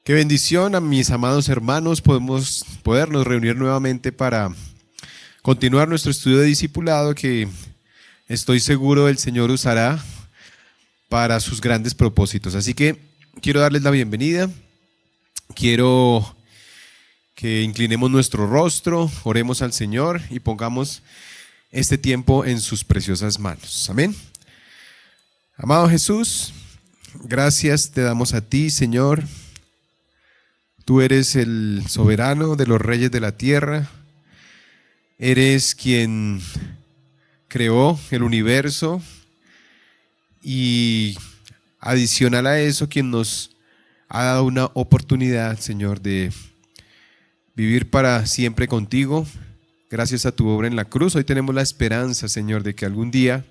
Qué bendición a mis amados hermanos, podernos reunir nuevamente para continuar nuestro estudio de discipulado que estoy seguro el Señor usará para sus grandes propósitos. Así que quiero darles la bienvenida, quiero que inclinemos nuestro rostro, oremos al Señor y pongamos este tiempo en sus preciosas manos. Amén. Amado Jesús, gracias te damos a ti, Señor. Tú eres el soberano de los reyes de la tierra, eres quien creó el universo y adicional a eso, quien nos ha dado una oportunidad, Señor, de vivir para siempre contigo. Gracias a tu obra en la cruz, hoy tenemos la esperanza, Señor, de que algún día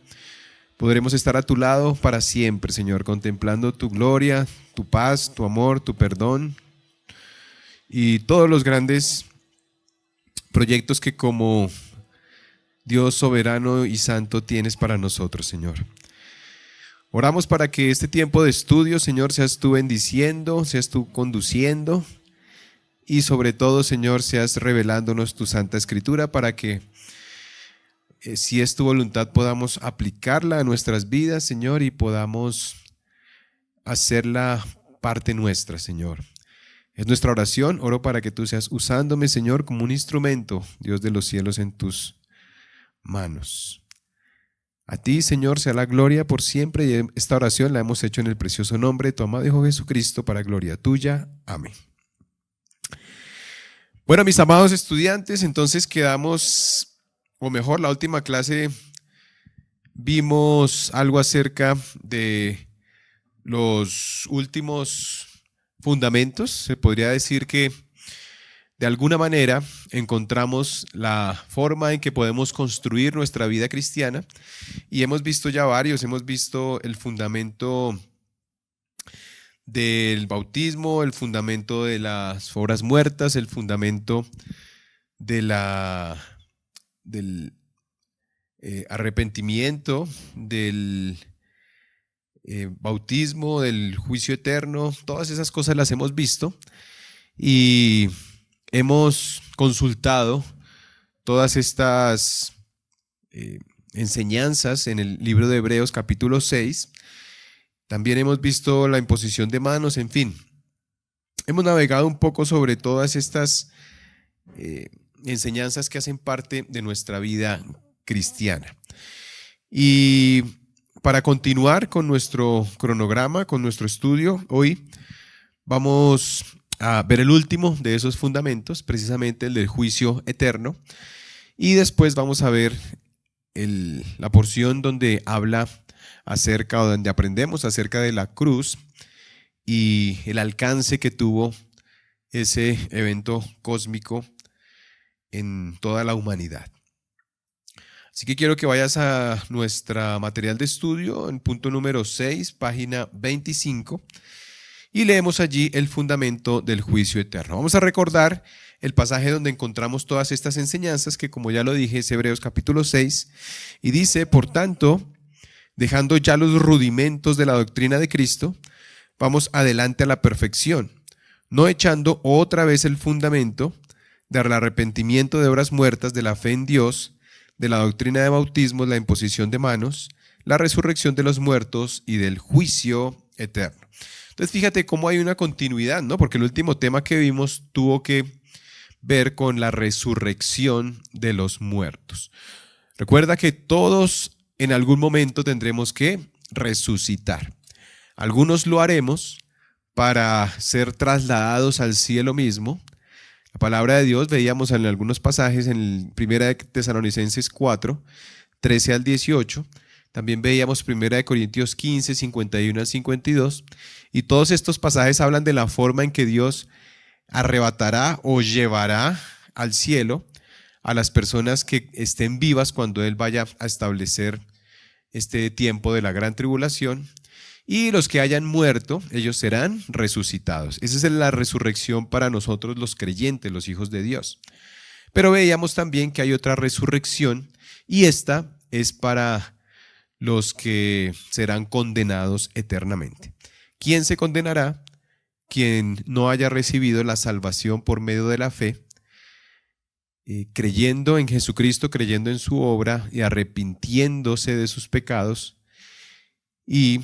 podremos estar a tu lado para siempre, Señor, contemplando tu gloria, tu paz, tu amor, tu perdón y todos los grandes proyectos que como Dios soberano y santo tienes para nosotros, Señor. Oramos para que este tiempo de estudio, Señor, seas tú bendiciendo, seas tú conduciendo y sobre todo, Señor, seas revelándonos tu Santa Escritura para que, si es tu voluntad, podamos aplicarla a nuestras vidas, Señor, y podamos hacerla parte nuestra, Señor. Es nuestra oración, oro para que tú seas usándome, Señor, como un instrumento, Dios de los cielos, en tus manos. A ti, Señor, sea la gloria por siempre, y esta oración la hemos hecho en el precioso nombre de tu amado Hijo Jesucristo, para gloria tuya. Amén. Bueno, mis amados estudiantes, entonces quedamos, o mejor, la última clase vimos algo acerca de los últimos fundamentos. Se podría decir que de alguna manera encontramos la forma en que podemos construir nuestra vida cristiana y hemos visto ya varios. Hemos visto el fundamento del bautismo, el fundamento de las obras muertas, el fundamento del arrepentimiento, del bautismo, del juicio eterno. Todas esas cosas las hemos visto y hemos consultado todas estas enseñanzas en el libro de Hebreos capítulo 6. También hemos visto la imposición de manos, en fin. Hemos navegado un poco sobre todas estas enseñanzas que hacen parte de nuestra vida cristiana. Y para continuar con nuestro cronograma, con nuestro estudio, hoy vamos a ver el último de esos fundamentos, precisamente el del juicio eterno, y después vamos a ver la porción donde habla acerca, o donde aprendemos acerca de la cruz y el alcance que tuvo ese evento cósmico en toda la humanidad. Así que quiero que vayas a nuestra material de estudio en punto número 6, página 25, y leemos allí el fundamento del juicio eterno. Vamos a recordar el pasaje donde encontramos todas estas enseñanzas, que como ya lo dije es Hebreos capítulo 6, y dice: por tanto, dejando ya los rudimentos de la doctrina de Cristo, vamos adelante a la perfección, no echando otra vez el fundamento del arrepentimiento de obras muertas, de la fe en Dios, de la doctrina de bautismos, la imposición de manos, la resurrección de los muertos y del juicio eterno. Entonces fíjate cómo hay una continuidad, ¿no? Porque el último tema que vimos tuvo que ver con la resurrección de los muertos. Recuerda que todos en algún momento tendremos que resucitar. Algunos lo haremos para ser trasladados al cielo mismo. La palabra de Dios, veíamos en algunos pasajes en 1 Tesalonicenses 4, 13 al 18, también veíamos 1 Corintios 15, 51 al 52, y todos estos pasajes hablan de la forma en que Dios arrebatará o llevará al cielo a las personas que estén vivas cuando Él vaya a establecer este tiempo de la gran tribulación, y los que hayan muerto, ellos serán resucitados. Esa es la resurrección para nosotros los creyentes, los hijos de Dios. Pero veíamos también que hay otra resurrección, y esta es para los que serán condenados eternamente. ¿Quién se condenará? quien no haya recibido la salvación por medio de la fe, creyendo en Jesucristo, creyendo en su obra y arrepintiéndose de sus pecados y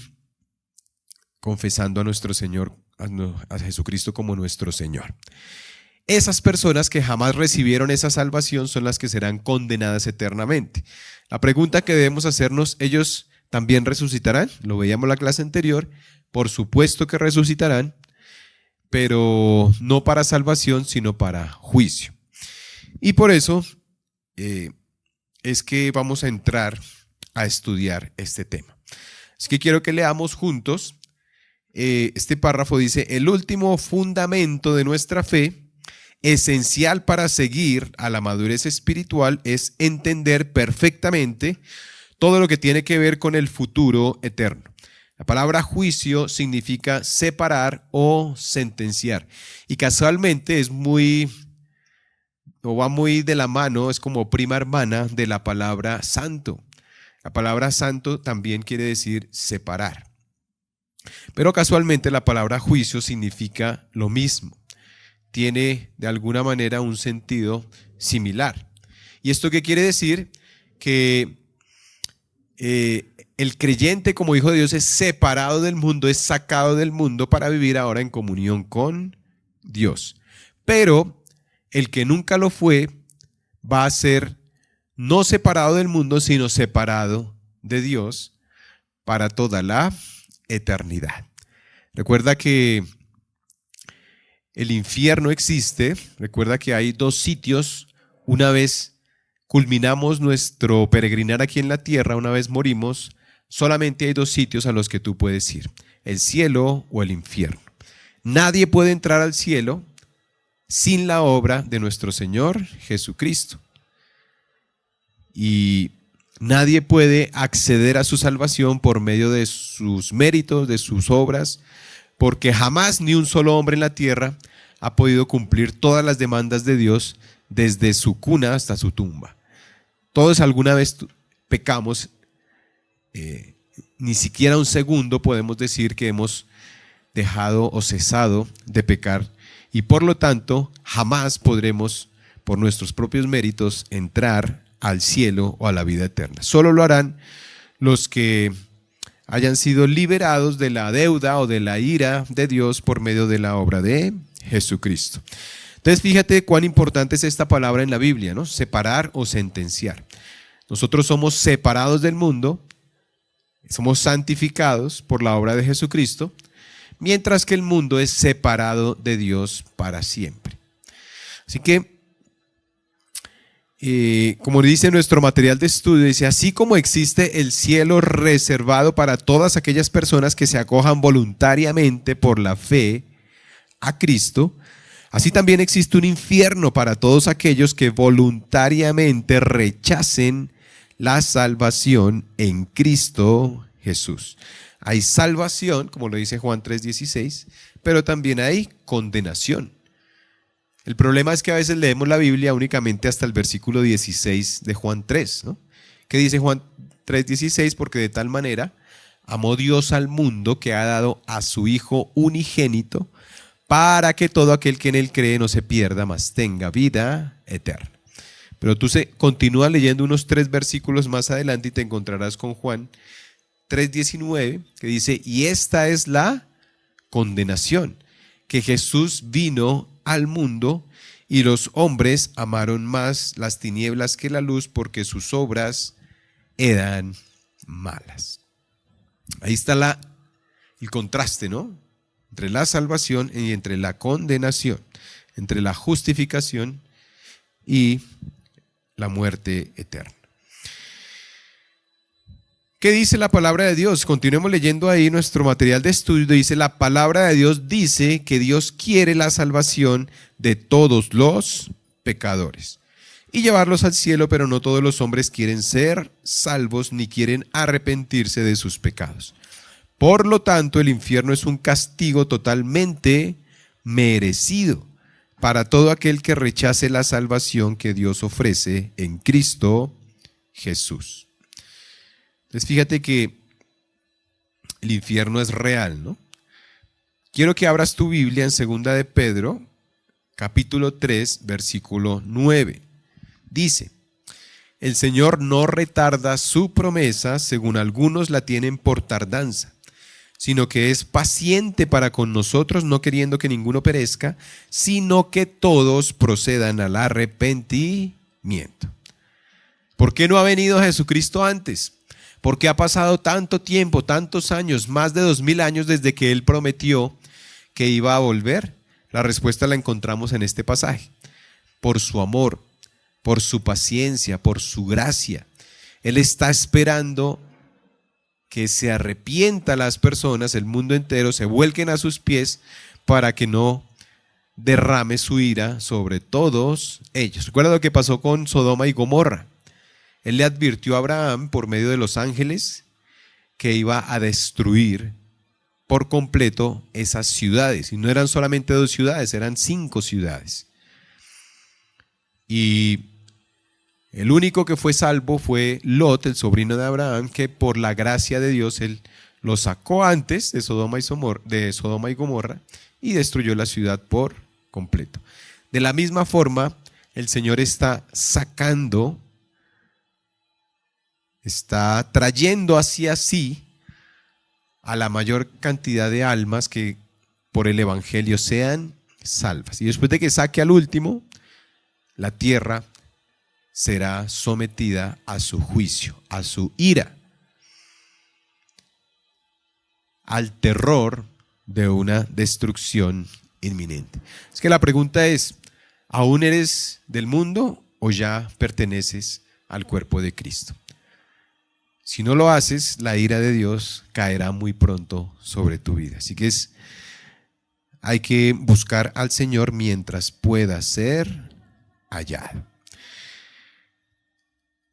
confesando a nuestro Señor, a Jesucristo como nuestro Señor. Esas personas que jamás recibieron esa salvación son las que serán condenadas eternamente. La pregunta que debemos hacernos, ¿ellos también resucitarán? Lo veíamos en la clase anterior. Por supuesto que resucitarán, pero no para salvación, sino para juicio. Y por eso es que vamos a entrar a estudiar este tema. Así que quiero que leamos juntos. Este párrafo dice: el último fundamento de nuestra fe, esencial para seguir a la madurez espiritual, es entender perfectamente todo lo que tiene que ver con el futuro eterno. La palabra juicio significa separar o sentenciar. Y casualmente va muy de la mano, es como prima hermana de la palabra santo. La palabra santo también quiere decir separar. Pero casualmente la palabra juicio significa lo mismo. Tiene de alguna manera un sentido similar. ¿Y esto qué quiere decir? Que el creyente como hijo de Dios es separado del mundo, es sacado del mundo para vivir ahora en comunión con Dios. Pero el que nunca lo fue va a ser no separado del mundo, sino separado de Dios para toda la eternidad. Recuerda que el infierno existe, recuerda que hay dos sitios. Una vez culminamos nuestro peregrinar aquí en la tierra, una vez morimos, solamente hay dos sitios a los que tú puedes ir: el cielo o el infierno. Nadie puede entrar al cielo sin la obra de nuestro Señor Jesucristo. Y nadie puede acceder a su salvación por medio de sus méritos, de sus obras, porque jamás ni un solo hombre en la tierra ha podido cumplir todas las demandas de Dios desde su cuna hasta su tumba. Todos alguna vez pecamos, ni siquiera un segundo podemos decir que hemos dejado o cesado de pecar, y por lo tanto jamás podremos por nuestros propios méritos entrar al cielo o a la vida eterna. Solo lo harán los que hayan sido liberados de la deuda o de la ira de Dios por medio de la obra de Jesucristo. Entonces fíjate cuán importante es esta palabra en la Biblia, ¿no? Separar o sentenciar. Nosotros somos separados del mundo, somos santificados por la obra de Jesucristo, mientras que el mundo es separado de Dios para siempre. Así que, como dice nuestro material de estudio, dice: así como existe el cielo reservado para todas aquellas personas que se acojan voluntariamente por la fe a Cristo, así también existe un infierno para todos aquellos que voluntariamente rechacen la salvación en Cristo Jesús. Hay salvación, como lo dice Juan 3:16, pero también hay condenación. El problema es que a veces leemos la Biblia únicamente hasta el versículo 16 de Juan 3, ¿no? ¿Qué dice Juan 3:16? Porque de tal manera amó Dios al mundo que ha dado a su Hijo unigénito, para que todo aquel que en él cree no se pierda, mas tenga vida eterna. Pero tú continúa leyendo unos 3 versículos más adelante y te encontrarás con Juan 3:19, que dice: y esta es la condenación, que Jesús vino al mundo y los hombres amaron más las tinieblas que la luz, porque sus obras eran malas. Ahí está el contraste, ¿no? Entre la salvación y entre la condenación, entre la justificación y la muerte eterna. ¿Qué dice la palabra de Dios? Continuemos leyendo ahí nuestro material de estudio. Dice: la palabra de Dios dice que Dios quiere la salvación de todos los pecadores y llevarlos al cielo, pero no todos los hombres quieren ser salvos ni quieren arrepentirse de sus pecados. Por lo tanto, el infierno es un castigo totalmente merecido para todo aquel que rechace la salvación que Dios ofrece en Cristo Jesús. Entonces fíjate que el infierno es real, ¿no? Quiero que abras tu Biblia en 2 de Pedro, capítulo 3, versículo 9. Dice: el Señor no retarda su promesa, según algunos la tienen por tardanza, sino que es paciente para con nosotros, no queriendo que ninguno perezca, sino que todos procedan al arrepentimiento. ¿Por qué no ha venido Jesucristo antes? ¿Por qué ha pasado tanto tiempo, tantos años, más de 2000 años desde que Él prometió que iba a volver? La respuesta la encontramos en este pasaje. Por su amor, por su paciencia, por su gracia. Él está esperando que se arrepientan las personas, el mundo entero, se vuelquen a sus pies para que no derrame su ira sobre todos ellos. Recuerda lo que pasó con Sodoma y Gomorra. Él le advirtió a Abraham por medio de los ángeles que iba a destruir por completo esas ciudades. Y no eran solamente 2 ciudades, eran 5 ciudades. Y el único que fue salvo fue Lot, el sobrino de Abraham, que por la gracia de Dios él lo sacó antes de Sodoma y Gomorra y destruyó la ciudad por completo. De la misma forma, el Señor está trayendo hacia sí a la mayor cantidad de almas que por el Evangelio sean salvas. Y después de que saque al último, la tierra será sometida a su juicio, a su ira, al terror de una destrucción inminente. Es que la pregunta es, ¿aún eres del mundo o ya perteneces al cuerpo de Cristo? Si no lo haces, la ira de Dios caerá muy pronto sobre tu vida. Así que hay que buscar al Señor mientras pueda ser hallado.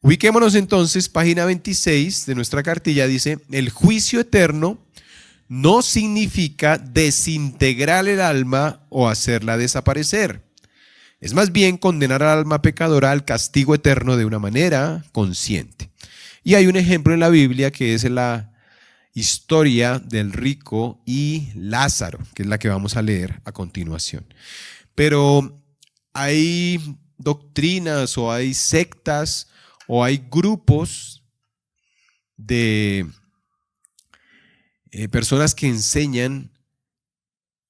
Ubiquémonos entonces, página 26 de nuestra cartilla, dice: el juicio eterno no significa desintegrar el alma o hacerla desaparecer. Es más bien condenar al alma pecadora al castigo eterno de una manera consciente. Y hay un ejemplo en la Biblia que es la historia del rico y Lázaro, que es la que vamos a leer a continuación. Pero hay doctrinas o hay sectas o hay grupos de personas que enseñan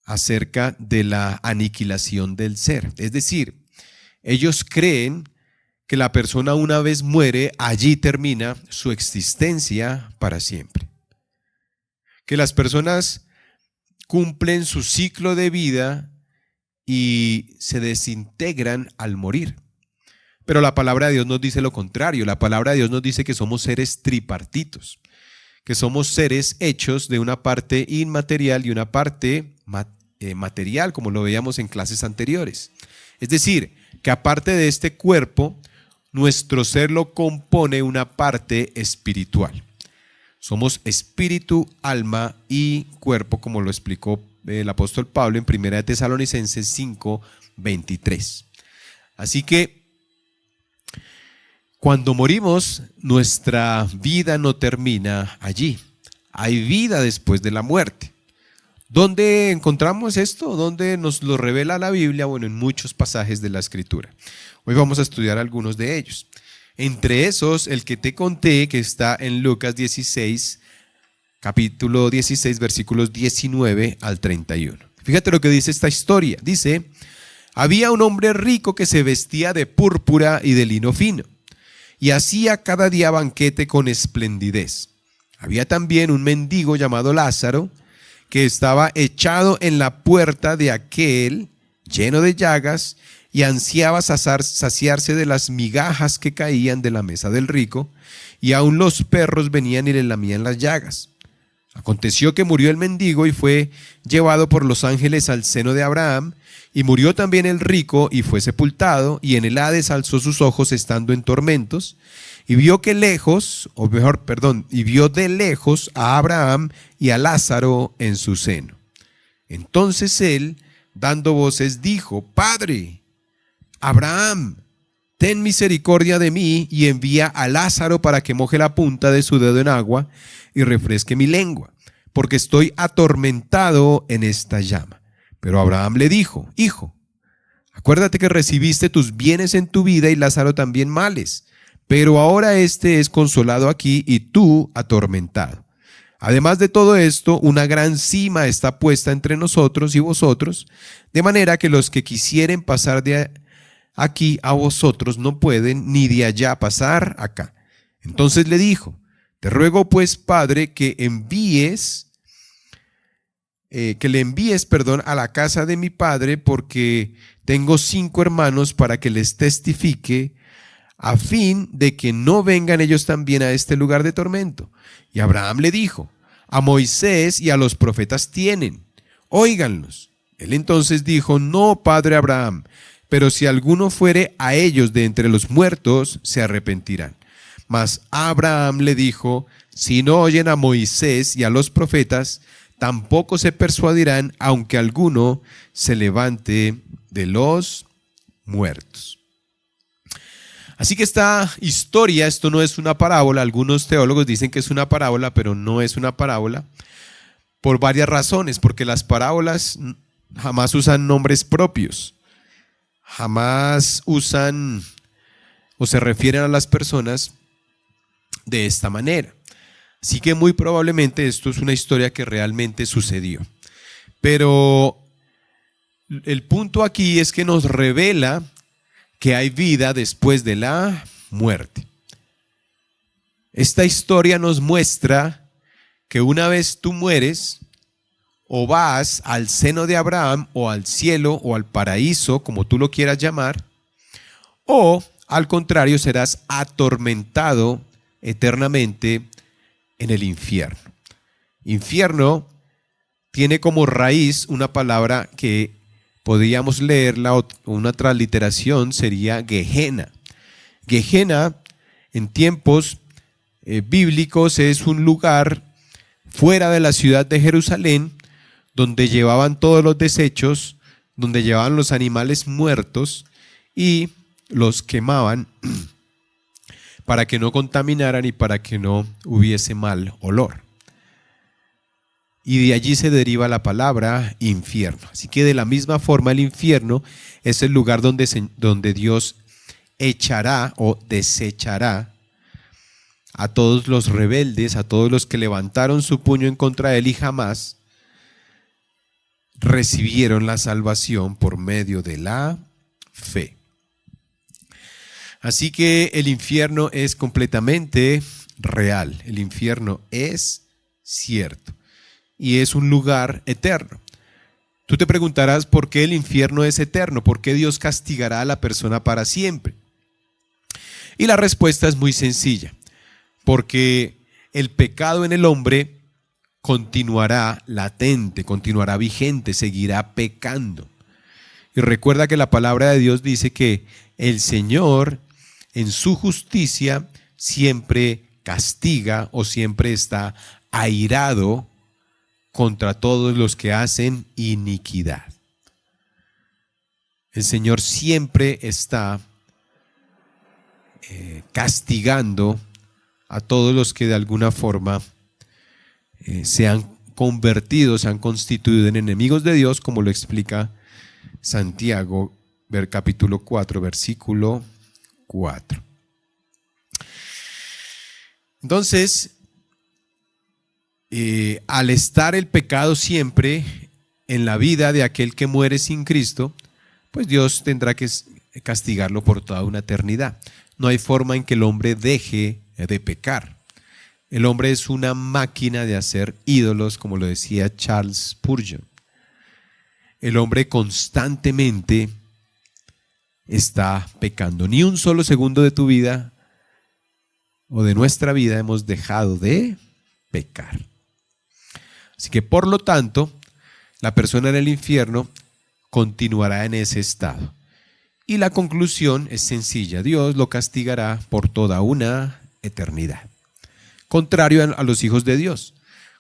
acerca de la aniquilación del ser. Es decir, ellos creen que la persona una vez muere, allí termina su existencia para siempre. Que las personas cumplen su ciclo de vida y se desintegran al morir. Pero la palabra de Dios nos dice lo contrario. La palabra de Dios nos dice que somos seres tripartitos, que somos seres hechos de una parte inmaterial y una parte material, como lo veíamos en clases anteriores. Es decir, que aparte de este cuerpo, nuestro ser lo compone una parte espiritual. Somos espíritu, alma y cuerpo, como lo explicó el apóstol Pablo en 1 Tesalonicenses 5:23. Así que cuando morimos, nuestra vida no termina allí. Hay vida después de la muerte. ¿Dónde encontramos esto? ¿Dónde nos lo revela la Biblia? Bueno, en muchos pasajes de la Escritura. Hoy vamos a estudiar algunos de ellos. Entre esos, el que te conté, que está en Lucas 16, capítulo 16, versículos 19 al 31. Fíjate lo que dice esta historia. Dice: había un hombre rico que se vestía de púrpura y de lino fino, y hacía cada día banquete con esplendidez. Había también un mendigo llamado Lázaro, que estaba echado en la puerta de aquel, lleno de llagas, y ansiaba saciarse de las migajas que caían de la mesa del rico, y aun los perros venían y le lamían las llagas. Aconteció que murió el mendigo y fue llevado por los ángeles al seno de Abraham, y murió también el rico y fue sepultado, y en el Hades alzó sus ojos estando en tormentos, y vio de lejos a Abraham y a Lázaro en su seno. Entonces él, dando voces, dijo: Padre Abraham, ten misericordia de mí y envía a Lázaro para que moje la punta de su dedo en agua y refresque mi lengua, porque estoy atormentado en esta llama. Pero Abraham le dijo: hijo, acuérdate que recibiste tus bienes en tu vida y Lázaro también males, pero ahora este es consolado aquí y tú atormentado. Además de todo esto, una gran sima está puesta entre nosotros y vosotros, de manera que los que quisieren pasar de aquí a vosotros no pueden, ni de allá pasar acá. Entonces le dijo: te ruego pues, Padre, que le envíes a la casa de mi padre, porque tengo 5 hermanos, para que les testifique, a fin de que no vengan ellos también a este lugar de tormento. Y Abraham le dijo: a Moisés y a los profetas tienen, óiganlos. Él entonces dijo: no, padre Abraham, pero si alguno fuere a ellos de entre los muertos, se arrepentirán. Mas Abraham le dijo: si no oyen a Moisés y a los profetas, tampoco se persuadirán, aunque alguno se levante de los muertos. Así que esta historia, esto no es una parábola. Algunos teólogos dicen que es una parábola, pero no es una parábola, por varias razones. Porque las parábolas jamás usan nombres propios, jamás usan o se refieren a las personas de esta manera. Así que muy probablemente esto es una historia que realmente sucedió. Pero el punto aquí es que nos revela que hay vida después de la muerte. Esta historia nos muestra que una vez tú mueres, o vas al seno de Abraham, o al cielo, o al paraíso, como tú lo quieras llamar, o al contrario serás atormentado eternamente en el infierno. Infierno tiene como raíz una palabra que podríamos leerla, una transliteración sería Gehenna. Gehenna en tiempos bíblicos es un lugar fuera de la ciudad de Jerusalén, donde llevaban todos los desechos, donde llevaban los animales muertos y los quemaban para que no contaminaran y para que no hubiese mal olor. Y de allí se deriva la palabra infierno. Así que de la misma forma el infierno es el lugar donde Dios echará o desechará a todos los rebeldes, a todos los que levantaron su puño en contra de él y jamás recibieron la salvación por medio de la fe. Así que el infierno es completamente real. El infierno es cierto. Y es un lugar eterno. Tú te preguntarás por qué el infierno es eterno, por qué Dios castigará a la persona para siempre. Y la respuesta es muy sencilla, porque el pecado en el hombre continuará latente, continuará vigente, seguirá pecando. Y recuerda que la palabra de Dios dice que el Señor en su justicia siempre castiga o siempre está airado contra todos los que hacen iniquidad. El Señor siempre está castigando a todos los que de alguna forma se han convertido, se han constituido en enemigos de Dios, como lo explica Santiago, capítulo 4, versículo 4. Entonces, al estar el pecado siempre en la vida de aquel que muere sin Cristo, pues Dios tendrá que castigarlo por toda una eternidad. No hay forma en que el hombre deje de pecar. El hombre es una máquina de hacer ídolos, como lo decía Charles Spurgeon. El hombre constantemente está pecando. Ni un solo segundo de tu vida o de nuestra vida hemos dejado de pecar. Así que por lo tanto, la persona en el infierno continuará en ese estado. Y la conclusión es sencilla: Dios lo castigará por toda una eternidad. Contrario a los hijos de Dios.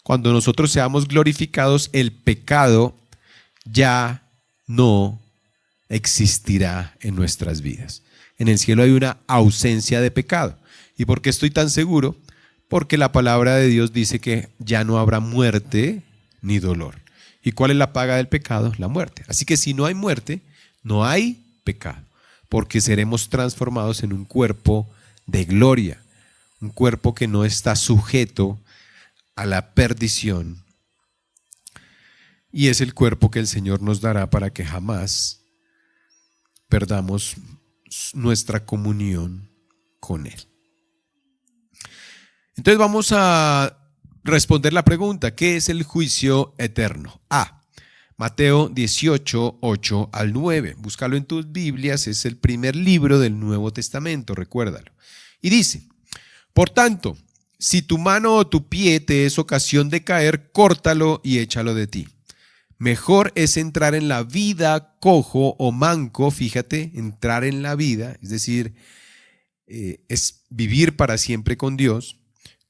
Cuando nosotros seamos glorificados, el pecado ya no existirá en nuestras vidas. En el cielo hay una ausencia de pecado. ¿Y por qué estoy tan seguro? porque la palabra de Dios dice que ya no habrá muerte ni dolor. ¿Y cuál es la paga del pecado? La muerte. Así que si no hay muerte, no hay pecado, porque seremos transformados en un cuerpo de gloria, un cuerpo que no está sujeto a la perdición, y es el cuerpo que el Señor nos dará para que jamás perdamos nuestra comunión con Él. Entonces vamos a responder la pregunta: ¿qué es el juicio eterno? A. Mateo 18, 8 al 9. Búscalo en tus Biblias, es el primer libro del Nuevo Testamento, recuérdalo. Y dice: por tanto, si tu mano o tu pie te es ocasión de caer, córtalo y échalo de ti. Mejor es entrar en la vida cojo o manco, fíjate, entrar en la vida, es decir, es vivir para siempre con Dios,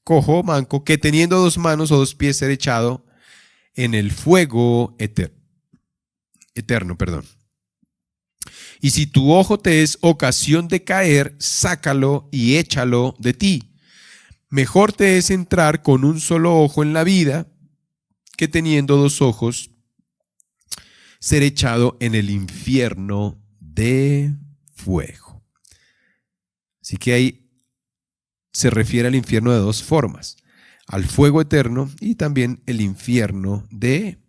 cojo o manco, que teniendo dos manos o dos pies ser echado en el fuego eterno. Y si tu ojo te es ocasión de caer, sácalo y échalo de ti. Mejor te es entrar con un solo ojo en la vida, que teniendo dos ojos ser echado en el infierno de fuego. Así que ahí se refiere al infierno de dos formas: al fuego eterno y también el infierno de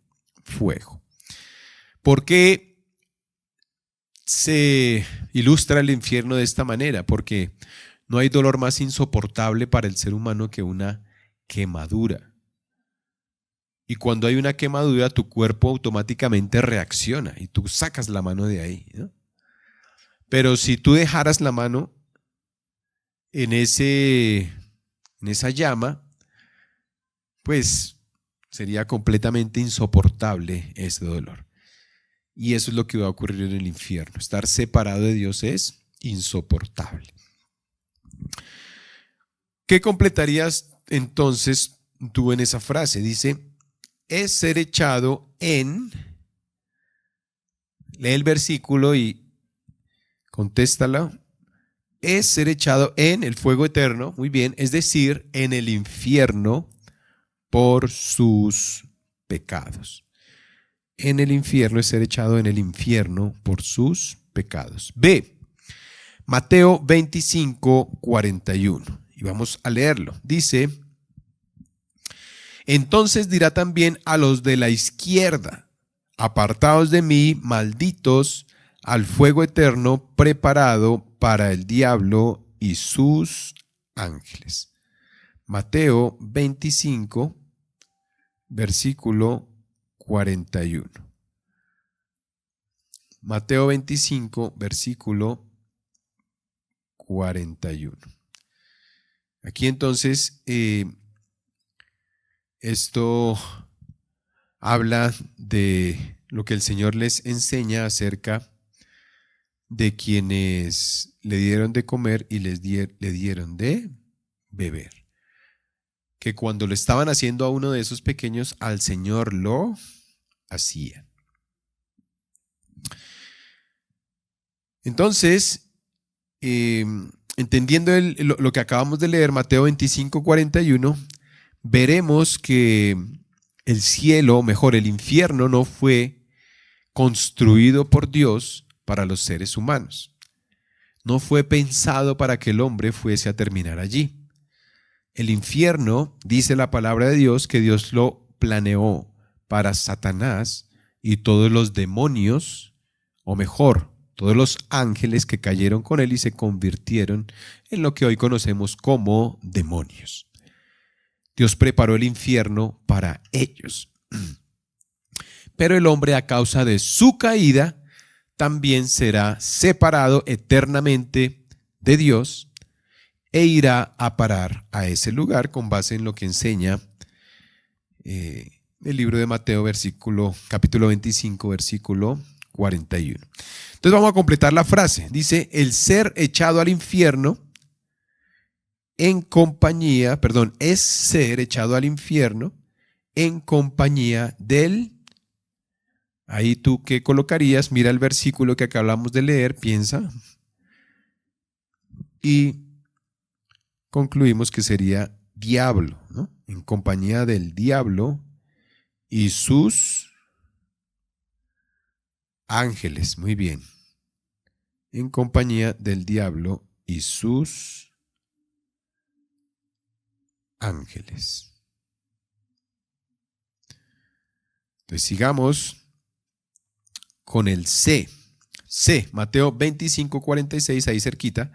fuego. ¿Por qué se ilustra el infierno de esta manera? Porque no hay dolor más insoportable para el ser humano que una quemadura. Y cuando hay una quemadura, tu cuerpo automáticamente reacciona y tú sacas la mano de ahí, ¿no? Pero si tú dejaras la mano en esa llama, pues sería completamente insoportable ese dolor. Y eso es lo que va a ocurrir en el infierno. Estar separado de Dios es insoportable. ¿Qué completarías entonces tú en esa frase? Dice: es ser echado en, lee el versículo y contéstalo, es ser echado en el fuego eterno, muy bien, es decir, en el infierno por sus pecados. En el infierno es ser echado en el infierno por sus pecados. B. Mateo 25, 41. Y vamos a leerlo. Dice: entonces dirá también a los de la izquierda: apartaos de mí, malditos, al fuego eterno preparado para el diablo y sus ángeles. Mateo 25, versículo 41. Mateo 25, versículo 41. Aquí entonces esto habla de lo que el Señor les enseña acerca de quienes le dieron de comer y le dieron de beber. Que cuando lo estaban haciendo a uno de esos pequeños, al Señor lo hacían. Entonces, entendiendo lo que acabamos de leer, Mateo 25, 41, veremos que el cielo, o mejor, el infierno, no fue construido por Dios para los seres humanos. No fue pensado para que el hombre fuese a terminar allí. El infierno, dice la palabra de Dios, que Dios lo planeó para Satanás y todos los demonios, o mejor, todos los ángeles que cayeron con él y se convirtieron en lo que hoy conocemos como demonios. Dios preparó el infierno para ellos. Pero el hombre, a causa de su caída, también será separado eternamente de Dios e irá a parar a ese lugar con base en lo que enseña el libro de Mateo, capítulo 25, versículo 41. Entonces vamos a completar la frase. Dice: el ser echado al infierno es ser echado al infierno en compañía del. Ahí tú, ¿qué colocarías? Mira el versículo que acabamos de leer, piensa. Y concluimos que sería diablo, ¿no? En compañía del diablo y sus ángeles. Muy bien. En compañía del diablo y sus ángeles. Entonces sigamos con el C. C, Mateo 25:46, ahí cerquita.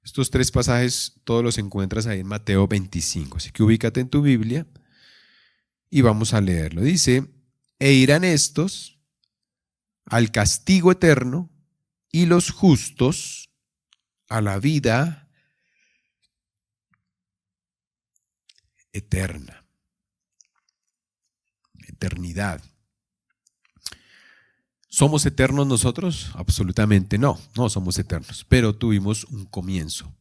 Estos tres pasajes todos los encuentras ahí en Mateo 25. Así que ubícate en tu Biblia y vamos a leerlo. Dice, e irán estos al castigo eterno y los justos a la vida eterna. Eternidad. ¿Somos eternos nosotros? Absolutamente no, no somos eternos, pero tuvimos un comienzo.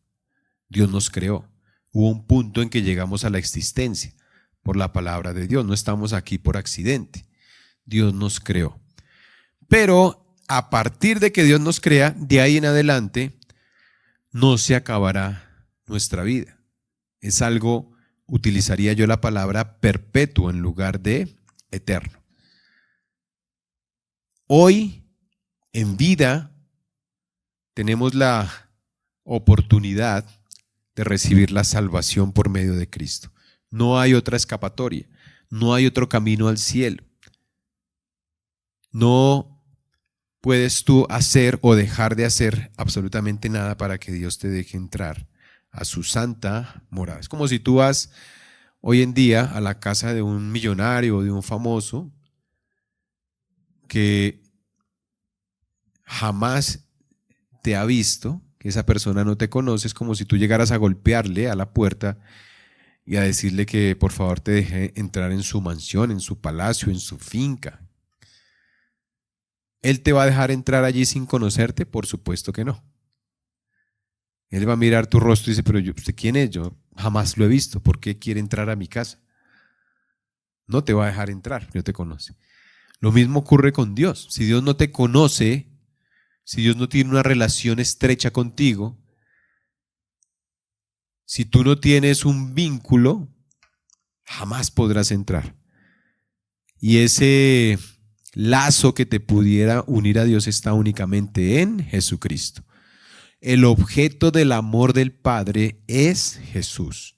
Dios nos creó. Hubo un punto en que llegamos a la existencia por la palabra de Dios. No estamos aquí por accidente. Dios nos creó. Pero a partir de que Dios nos crea, de ahí en adelante, no se acabará nuestra vida. Es algo, utilizaría yo la palabra perpetuo en lugar de eterno. Hoy, en vida, tenemos la oportunidad de recibir la salvación por medio de Cristo. No hay otra escapatoria, no hay otro camino al cielo. No puedes tú hacer o dejar de hacer absolutamente nada para que Dios te deje entrar a su santa morada. Es como si tú vas hoy en día a la casa de un millonario o de un famoso que jamás te ha visto, que esa persona no te conoce. Es como si tú llegaras a golpearle a la puerta y a decirle que por favor te deje entrar en su mansión, en su palacio, en su finca. ¿Él te va a dejar entrar allí sin conocerte? Por supuesto que no. Él va a mirar tu rostro y dice, pero ¿usted quién es? Yo jamás lo he visto. ¿Por qué quiere entrar a mi casa? No te va a dejar entrar, no te conoce. Lo mismo ocurre con Dios. Si Dios no te conoce, si Dios no tiene una relación estrecha contigo, si tú no tienes un vínculo, jamás podrás entrar. Y ese lazo que te pudiera unir a Dios está únicamente en Jesucristo. El objeto del amor del Padre es Jesús.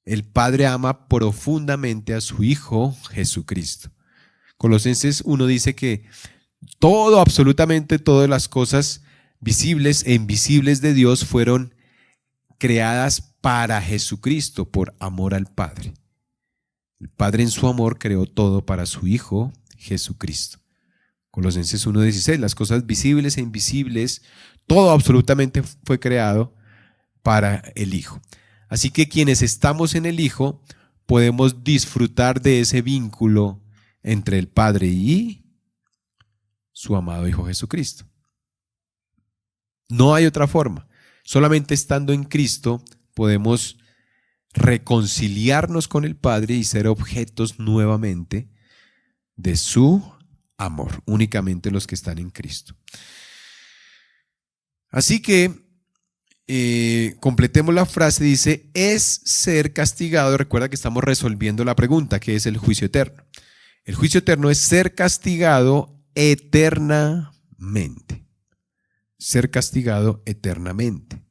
El Padre ama profundamente a su Hijo Jesucristo. Colosenses 1 dice que todo, absolutamente todas las cosas visibles e invisibles de Dios fueron creadas para Jesucristo por amor al Padre. El Padre en su amor creó todo para su Hijo Jesucristo. Colosenses 1:16, las cosas visibles e invisibles, todo absolutamente fue creado para el Hijo. Así que quienes estamos en el Hijo podemos disfrutar de ese vínculo entre el Padre y su amado Hijo Jesucristo. No hay otra forma. Solamente estando en Cristo podemos reconciliarnos con el Padre y ser objetos nuevamente de su amor, únicamente los que están en Cristo. Así que completemos la frase, dice, es ser castigado. Recuerda que estamos resolviendo la pregunta, que es el juicio eterno. El juicio eterno es ser castigado eternamente. Ser castigado eternamente.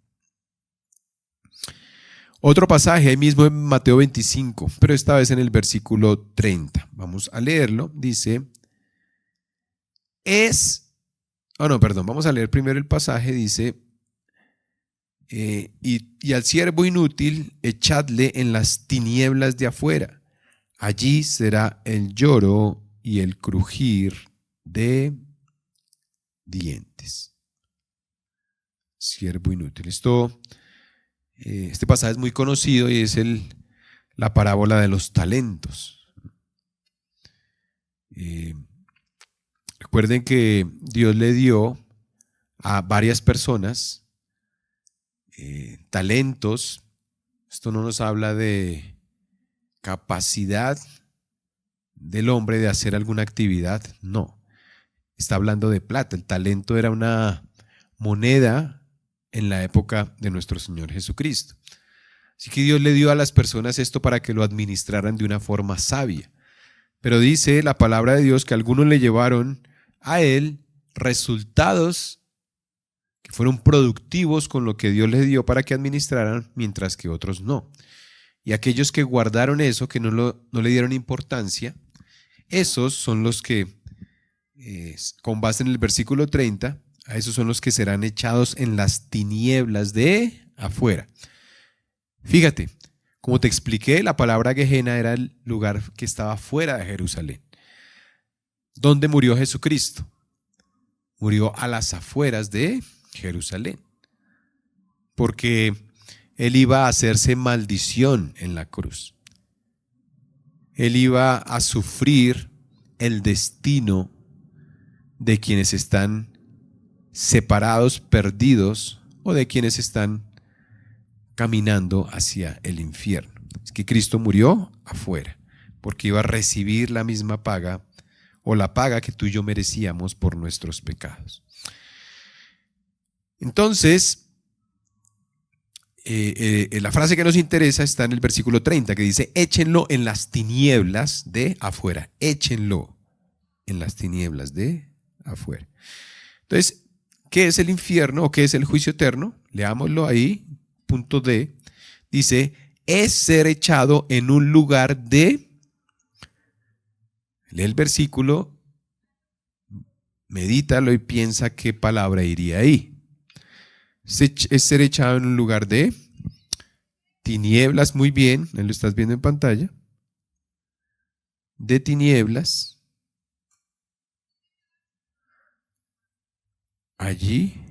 Otro pasaje ahí mismo en Mateo 25, pero esta vez en el versículo 30. Vamos a leerlo. Dice, vamos a leer primero el pasaje. Dice, y al siervo inútil echadle en las tinieblas de afuera. Allí será el lloro y el crujir de dientes. Siervo inútil. Este pasaje es muy conocido y es la parábola de los talentos. Recuerden que Dios le dio a varias personas talentos. Esto no nos habla de capacidad del hombre de hacer alguna actividad, no. Está hablando de plata. El talento era una moneda en la época de nuestro Señor Jesucristo. Así que Dios le dio a las personas esto para que lo administraran de una forma sabia. Pero dice la palabra de Dios que algunos le llevaron a él resultados que fueron productivos con lo que Dios les dio para que administraran, mientras que otros no. Y aquellos que guardaron eso, que no le dieron importancia, esos son los que, con base en el versículo 30, a esos son los que serán echados en las tinieblas de afuera. Fíjate, como te expliqué, la palabra Gehenna era el lugar que estaba fuera de Jerusalén. ¿Dónde murió Jesucristo? Murió a las afueras de Jerusalén, porque Él iba a hacerse maldición en la cruz. Él iba a sufrir el destino de quienes están separados, perdidos, o de quienes están caminando hacia el infierno. Es que Cristo murió afuera, porque iba a recibir la misma paga, o la paga que tú y yo merecíamos por nuestros pecados. Entonces, la frase que nos interesa está en el versículo 30, que dice: échenlo en las tinieblas de afuera. Échenlo en las tinieblas de afuera. Entonces, ¿qué es el infierno o qué es el juicio eterno? Leámoslo ahí, punto D. Dice: es ser echado en un lugar de... Lee el versículo, medítalo y piensa qué palabra iría ahí. Es ser echado en un lugar de tinieblas, muy bien, ahí lo estás viendo en pantalla. De tinieblas. Allí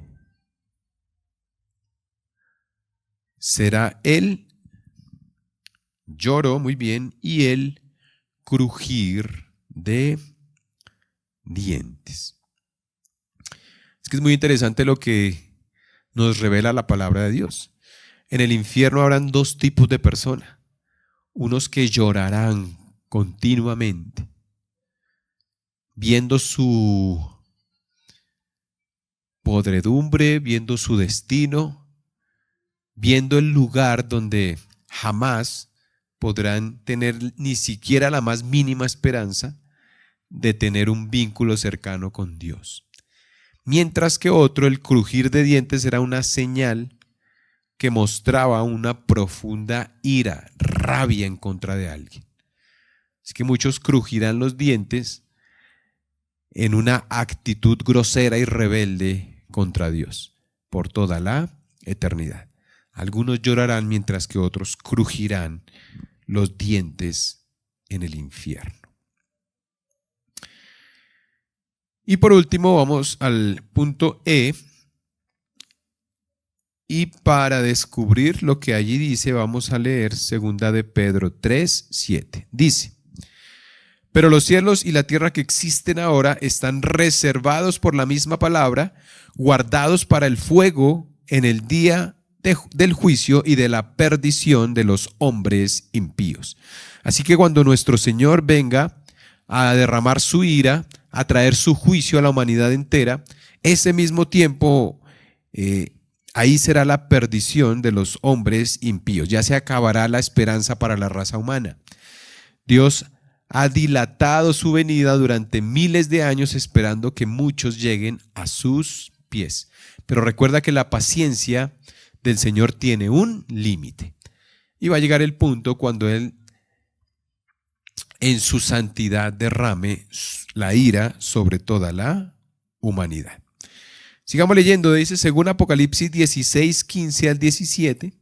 será el lloro, muy bien, y el crujir de dientes. Es que es muy interesante lo que nos revela la palabra de Dios. En el infierno habrán dos tipos de personas. Unos que llorarán continuamente, viendo su podredumbre, viendo su destino, viendo el lugar donde jamás podrán tener ni siquiera la más mínima esperanza de tener un vínculo cercano con Dios. Mientras que otro, el crujir de dientes, era una señal que mostraba una profunda ira, rabia en contra de alguien. Es que muchos crujirán los dientes en una actitud grosera y rebelde contra Dios por toda la eternidad. Algunos llorarán mientras que otros crujirán los dientes en el infierno. Y por último vamos al punto E. Y para descubrir lo que allí dice, vamos a leer 2 de Pedro 3:7. Dice: pero los cielos y la tierra que existen ahora están reservados por la misma palabra, guardados para el fuego en el día del juicio y de la perdición de los hombres impíos. Así que cuando nuestro Señor venga a derramar su ira, a traer su juicio a la humanidad entera, ese mismo tiempo ahí será la perdición de los hombres impíos. Ya se acabará la esperanza para la raza humana. Dios ha dilatado su venida durante miles de años esperando que muchos lleguen a sus pies. Pero recuerda que la paciencia del Señor tiene un límite. Y va a llegar el punto cuando Él en su santidad derrame la ira sobre toda la humanidad. Sigamos leyendo, dice según Apocalipsis 16, 15 al 17.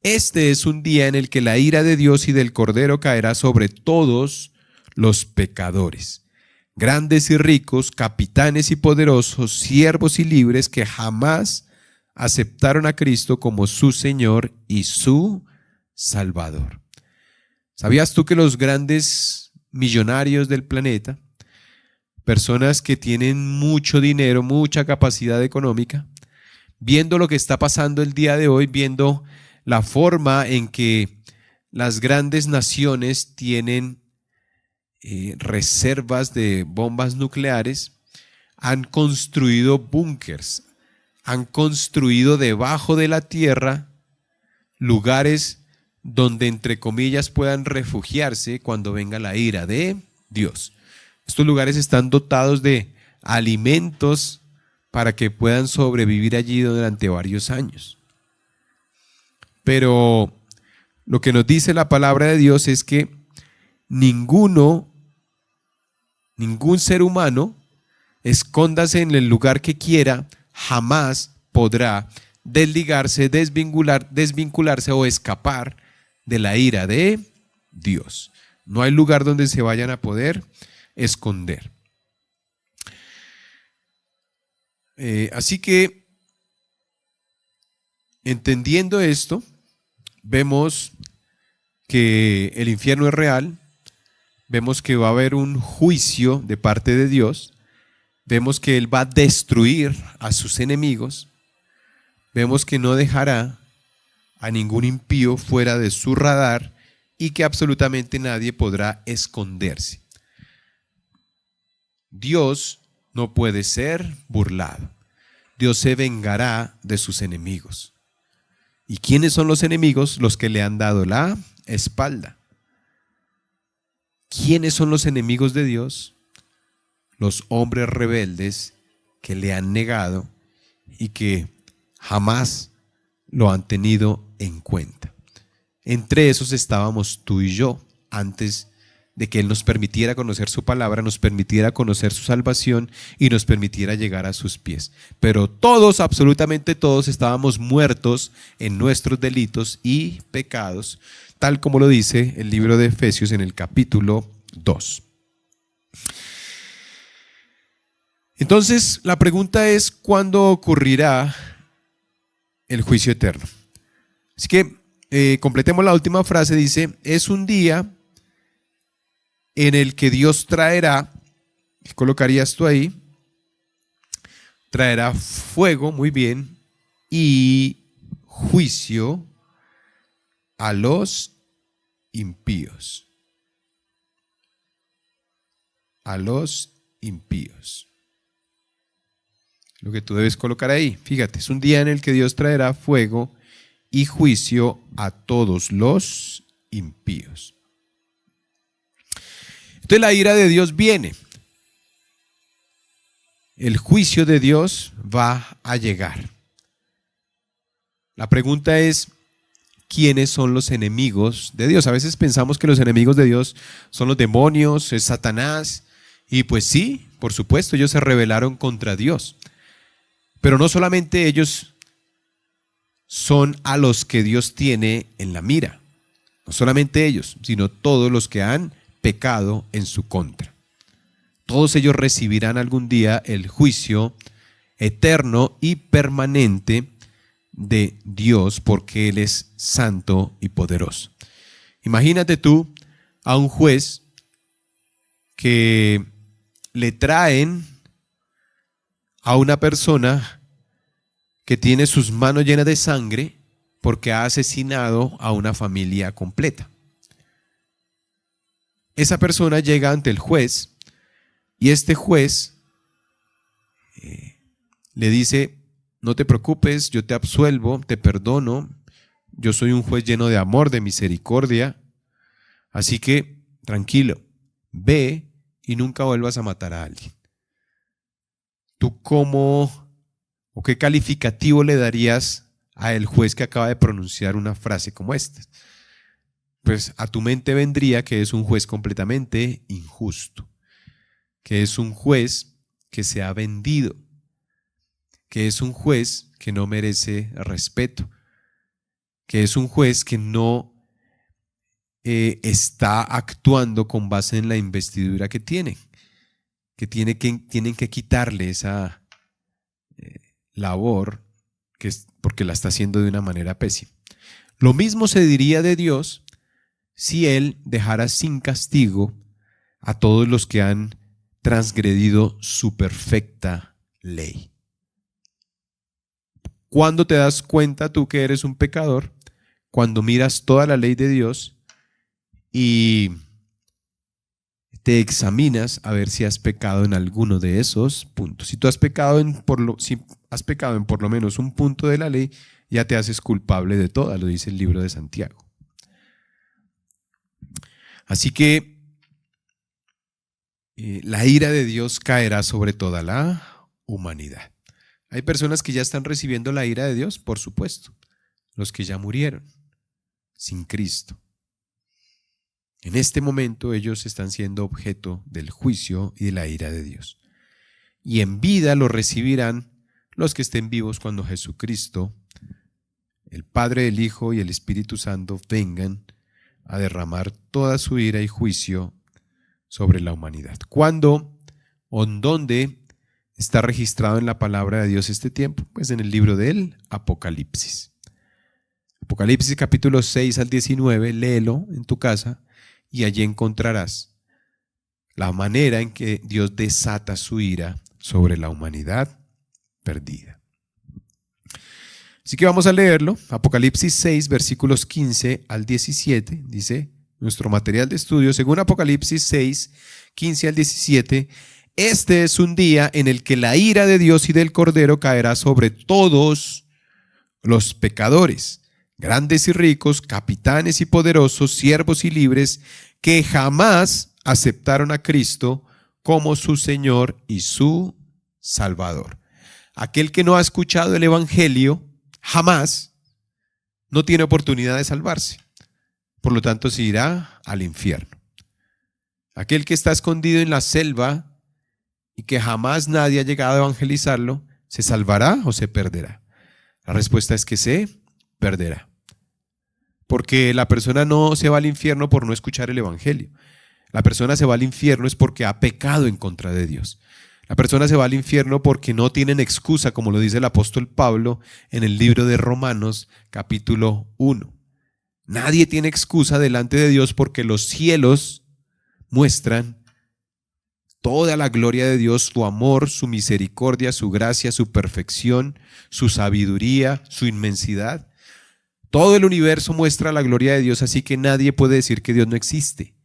Este es un día en el que la ira de Dios y del Cordero caerá sobre todos los pecadores, grandes y ricos, capitanes y poderosos, siervos y libres que jamás aceptaron a Cristo como su Señor y su Salvador. ¿Sabías tú que los grandes millonarios del planeta, personas que tienen mucho dinero, mucha capacidad económica, viendo lo que está pasando el día de hoy, viendo la forma en que las grandes naciones tienen reservas de bombas nucleares, han construido búnkers, han construido debajo de la tierra lugares donde entre comillas puedan refugiarse cuando venga la ira de Dios. Estos lugares están dotados de alimentos para que puedan sobrevivir allí durante varios años. Pero lo que nos dice la palabra de Dios es que ningún ser humano, escóndase en el lugar que quiera, jamás podrá desligarse, desvincularse o escapar de la ira de Dios. No hay lugar donde se vayan a poder esconder. Así que, entendiendo esto, vemos que el infierno es real, vemos que va a haber un juicio de parte de Dios, vemos que Él va a destruir a sus enemigos, vemos que no dejará a ningún impío fuera de su radar y que absolutamente nadie podrá esconderse. Dios no puede ser burlado. Dios se vengará de sus enemigos. ¿Y quiénes son los enemigos? Los que le han dado la espalda. ¿Quiénes son los enemigos de Dios? Los hombres rebeldes que le han negado y que jamás lo han tenido en cuenta. Entre esos estábamos tú y yo, antes de que Él nos permitiera conocer su palabra, nos permitiera conocer su salvación y nos permitiera llegar a sus pies. Pero todos, absolutamente todos, estábamos muertos en nuestros delitos y pecados, tal como lo dice el libro de Efesios en el capítulo 2. Entonces, la pregunta es, ¿cuándo ocurrirá el juicio eterno? Así que completemos la última frase, dice, es un día en el que Dios traerá, ¿qué colocarías tú ahí? Traerá fuego, muy bien, y juicio a los impíos. A los impíos. Lo que tú debes colocar ahí, fíjate, es un día en el que Dios traerá fuego y juicio a todos los impíos. Entonces la ira de Dios viene. El juicio de Dios va a llegar. La pregunta es, ¿quiénes son los enemigos de Dios? A veces pensamos que los enemigos de Dios son los demonios, es Satanás. Y pues sí, por supuesto, ellos se rebelaron contra Dios. Pero no solamente ellos son a los que Dios tiene en la mira. No solamente ellos, sino todos los que han pecado en su contra. Todos ellos recibirán algún día el juicio eterno y permanente de Dios, porque Él es santo y poderoso. Imagínate tú a un juez que le traen a una persona que tiene sus manos llenas de sangre porque ha asesinado a una familia completa. Esa persona llega ante el juez y este juez le dice, no te preocupes, yo te absuelvo, te perdono, yo soy un juez lleno de amor, de misericordia, así que tranquilo, ve y nunca vuelvas a matar a alguien. ¿Tú cómo o qué calificativo le darías al juez que acaba de pronunciar una frase como esta? Pues a tu mente vendría que es un juez completamente injusto, que es un juez que se ha vendido, que es un juez que no merece respeto, que es un juez que no está actuando con base en la investidura que tiene, tienen que quitarle esa labor porque la está haciendo de una manera pésima. Lo mismo se diría de Dios si Él dejara sin castigo a todos los que han transgredido su perfecta ley. ¿Cuándo te das cuenta tú que eres un pecador? Cuando miras toda la ley de Dios y te examinas a ver si has pecado en alguno de esos puntos. Si tú has pecado en por lo menos un punto de la ley, ya te haces culpable de toda, lo dice el libro de Santiago. Así que la ira de Dios caerá sobre toda la humanidad. ¿Hay personas que ya están recibiendo la ira de Dios? Por supuesto. Los que ya murieron sin Cristo. En este momento ellos están siendo objeto del juicio y de la ira de Dios. Y en vida lo recibirán los que estén vivos cuando Jesucristo, el Padre, el Hijo y el Espíritu Santo vengan a derramar toda su ira y juicio sobre la humanidad. ¿Cuándo o en dónde está registrado en la palabra de Dios este tiempo? Pues en el libro del Apocalipsis. Apocalipsis capítulo 6 al 19, léelo en tu casa y allí encontrarás la manera en que Dios desata su ira sobre la humanidad perdida. Así que vamos a leerlo. Apocalipsis 6, versículos 15 al 17, dice nuestro material de estudio, según Apocalipsis 6, 15 al 17, este es un día en el que la ira de Dios y del Cordero caerá sobre todos los pecadores, grandes y ricos, capitanes y poderosos, siervos y libres, que jamás aceptaron a Cristo como su Señor y su Salvador. Aquel que no ha escuchado el Evangelio jamás no tiene oportunidad de salvarse. Por lo tanto, se irá al infierno. Aquel que está escondido en la selva y que jamás nadie ha llegado a evangelizarlo, ¿se salvará o se perderá? La respuesta es que se perderá. Porque la persona no se va al infierno por no escuchar el Evangelio. La persona se va al infierno es porque ha pecado en contra de Dios. La persona se va al infierno porque no tienen excusa, como lo dice el apóstol Pablo en el libro de Romanos, capítulo 1. Nadie tiene excusa delante de Dios porque los cielos muestran toda la gloria de Dios, su amor, su misericordia, su gracia, su perfección, su sabiduría, su inmensidad. Todo el universo muestra la gloria de Dios, así que nadie puede decir que Dios no existe.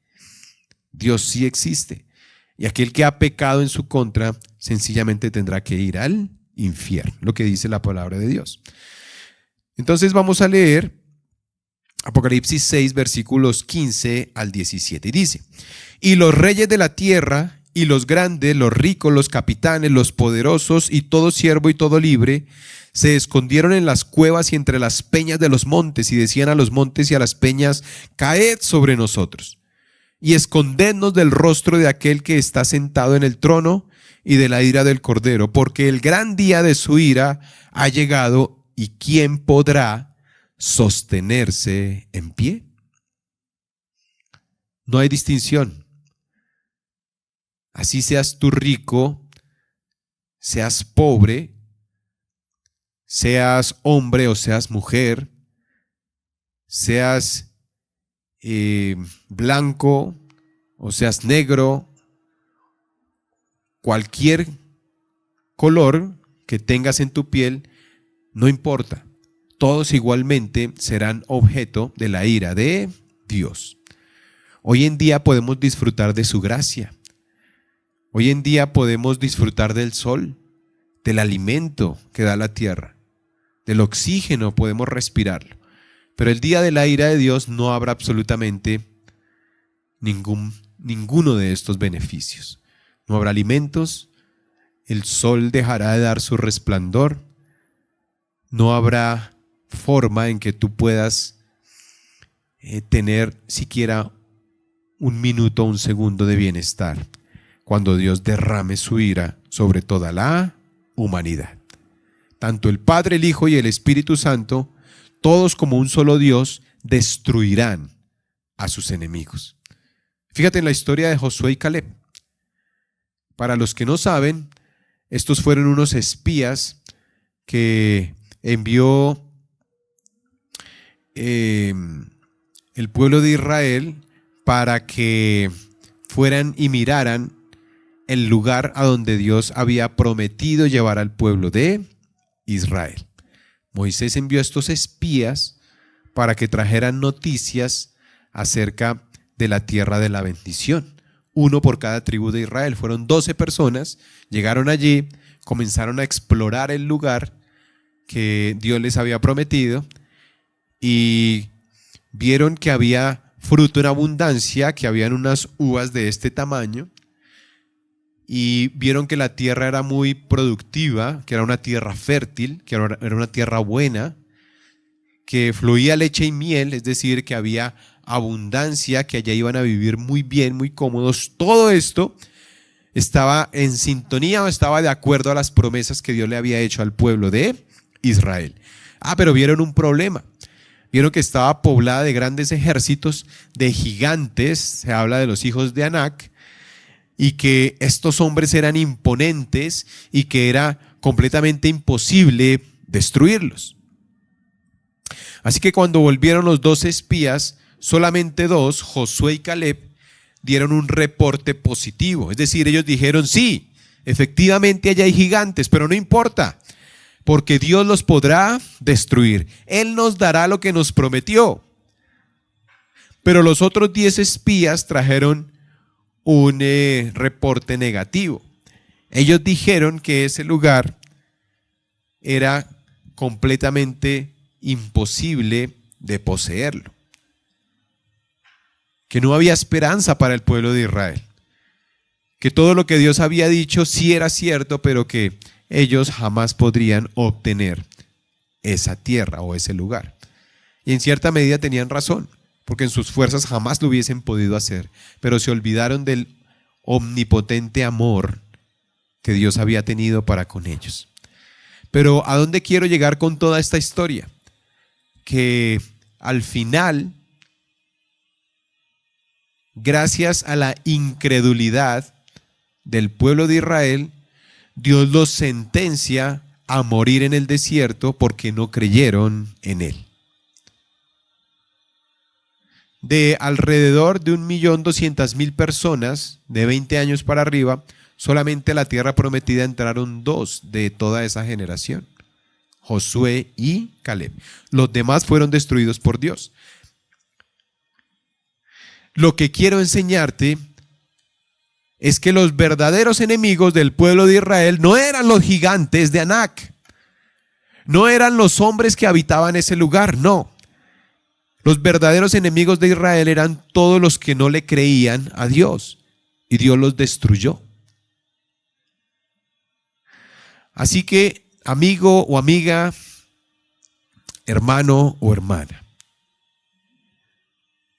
Dios sí existe. Y aquel que ha pecado en su contra, sencillamente tendrá que ir al infierno, lo que dice la palabra de Dios. Entonces vamos a leer Apocalipsis 6, versículos 15 al 17. Y dice, y los reyes de la tierra, y los grandes, los ricos, los capitanes, los poderosos, y todo siervo y todo libre, se escondieron en las cuevas y entre las peñas de los montes, y decían a los montes y a las peñas, caed sobre nosotros, y escondednos del rostro de aquel que está sentado en el trono y de la ira del Cordero, porque el gran día de su ira ha llegado, y ¿quién podrá sostenerse en pie? No hay distinción. Así seas tú rico, seas pobre, seas hombre o seas mujer, seas blanco o seas negro, cualquier color que tengas en tu piel, no importa. Todos igualmente serán objeto de la ira de Dios. Hoy en día podemos disfrutar de su gracia. Hoy en día podemos disfrutar del sol, del alimento que da la tierra, del oxígeno, podemos respirarlo. Pero el día de la ira de Dios no habrá absolutamente ninguno de estos beneficios. No habrá alimentos, el sol dejará de dar su resplandor, no habrá forma en que tú puedas tener siquiera un minuto o un segundo de bienestar cuando Dios derrame su ira sobre toda la humanidad. Tanto el Padre, el Hijo y el Espíritu Santo, todos como un solo Dios, destruirán a sus enemigos. Fíjate en la historia de Josué y Caleb. Para los que no saben, estos fueron unos espías que envió el pueblo de Israel para que fueran y miraran el lugar a donde Dios había prometido llevar al pueblo de Israel. Moisés envió a estos espías para que trajeran noticias acerca de la tierra de la bendición. Uno por cada tribu de Israel. Fueron 12 personas, llegaron allí, comenzaron a explorar el lugar que Dios les había prometido y vieron que había fruto en abundancia, que habían unas uvas de este tamaño, y vieron que la tierra era muy productiva, que era una tierra fértil, que era una tierra buena, que fluía leche y miel, es decir, que había abundancia, que allá iban a vivir muy bien, muy cómodos. Todo esto estaba en sintonía o estaba de acuerdo a las promesas que Dios le había hecho al pueblo de Israel. Pero vieron un problema. Vieron que estaba poblada de grandes ejércitos, de gigantes, se habla de los hijos de Anac, y que estos hombres eran imponentes y que era completamente imposible destruirlos. Así que cuando volvieron los 12 espías, solamente 2, Josué y Caleb, dieron un reporte positivo. Es decir, ellos dijeron, sí, efectivamente allá hay gigantes, pero no importa, porque Dios los podrá destruir. Él nos dará lo que nos prometió. Pero los otros 10 espías trajeron un reporte negativo. Ellos dijeron que ese lugar era completamente imposible de poseerlo, que no había esperanza para el pueblo de Israel, que todo lo que Dios había dicho sí era cierto, pero que ellos jamás podrían obtener esa tierra o ese lugar. Y en cierta medida tenían razón, porque en sus fuerzas jamás lo hubiesen podido hacer, pero se olvidaron del omnipotente amor que Dios había tenido para con ellos. Pero ¿a dónde quiero llegar con toda esta historia? Que al final, gracias a la incredulidad del pueblo de Israel, Dios los sentencia a morir en el desierto porque no creyeron en Él. De alrededor de 1.200.000 personas de 20 años para arriba, solamente a la tierra prometida entraron 2 de toda esa generación, Josué y Caleb. Los demás fueron destruidos por Dios. Lo que quiero enseñarte es que los verdaderos enemigos del pueblo de Israel no eran los gigantes de Anac, no eran los hombres que habitaban ese lugar, no. Los verdaderos enemigos de Israel eran todos los que no le creían a Dios, y Dios los destruyó. Así que, amigo o amiga, hermano o hermana,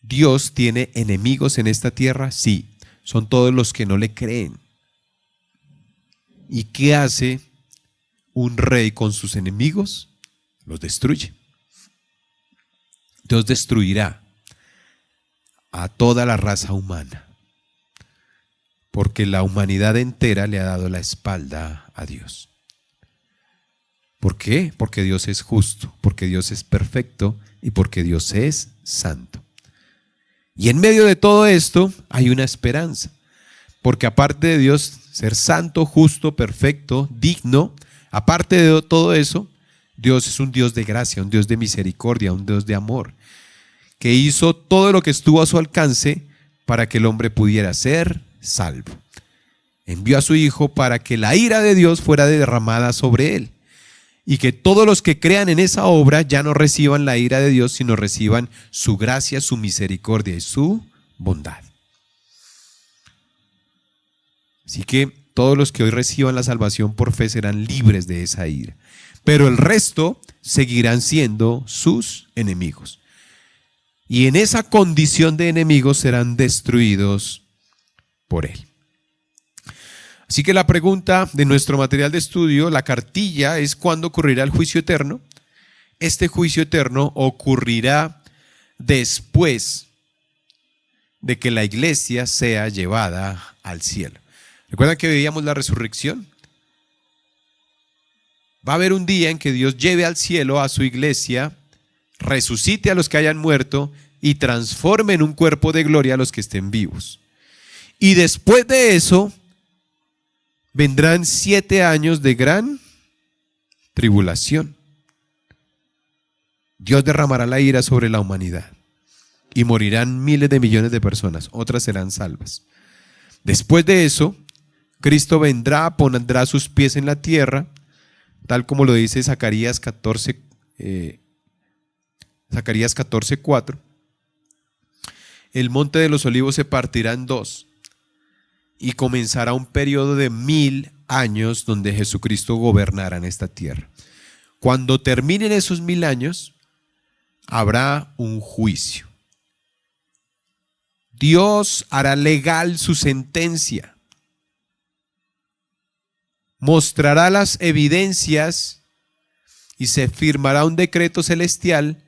¿Dios tiene enemigos en esta tierra? Sí, son todos los que no le creen. ¿Y qué hace un rey con sus enemigos? Los destruye. Dios destruirá a toda la raza humana, porque la humanidad entera le ha dado la espalda a Dios. ¿Por qué? Porque Dios es justo, porque Dios es perfecto y porque Dios es santo. Y en medio de todo esto hay una esperanza, porque aparte de Dios ser santo, justo, perfecto, digno, aparte de todo eso, Dios es un Dios de gracia, un Dios de misericordia, un Dios de amor, que hizo todo lo que estuvo a su alcance para que el hombre pudiera ser salvo. Envió a su Hijo para que la ira de Dios fuera derramada sobre él, y que todos los que crean en esa obra ya no reciban la ira de Dios, sino reciban su gracia, su misericordia y su bondad. Así que todos los que hoy reciban la salvación por fe serán libres de esa ira, pero el resto seguirán siendo sus enemigos. Y en esa condición de enemigos serán destruidos por él. Así que la pregunta de nuestro material de estudio, la cartilla, es ¿cuándo ocurrirá el juicio eterno? Este juicio eterno ocurrirá después de que la iglesia sea llevada al cielo. ¿Recuerdan que veíamos la resurrección? Va a haber un día en que Dios lleve al cielo a su iglesia, resucite a los que hayan muerto y transforme en un cuerpo de gloria a los que estén vivos. Y después de eso vendrán 7 años de gran tribulación. Dios derramará la ira sobre la humanidad y morirán miles de millones de personas, otras serán salvas. Después de eso, Cristo vendrá, pondrá sus pies en la tierra, tal como lo dice Zacarías 14:4. el monte de los olivos se partirá en dos y comenzará un periodo de 1000 años donde Jesucristo gobernará en esta tierra. Cuando terminen esos 1000 años, habrá un juicio. Dios hará legal su sentencia. Mostrará las evidencias y se firmará un decreto celestial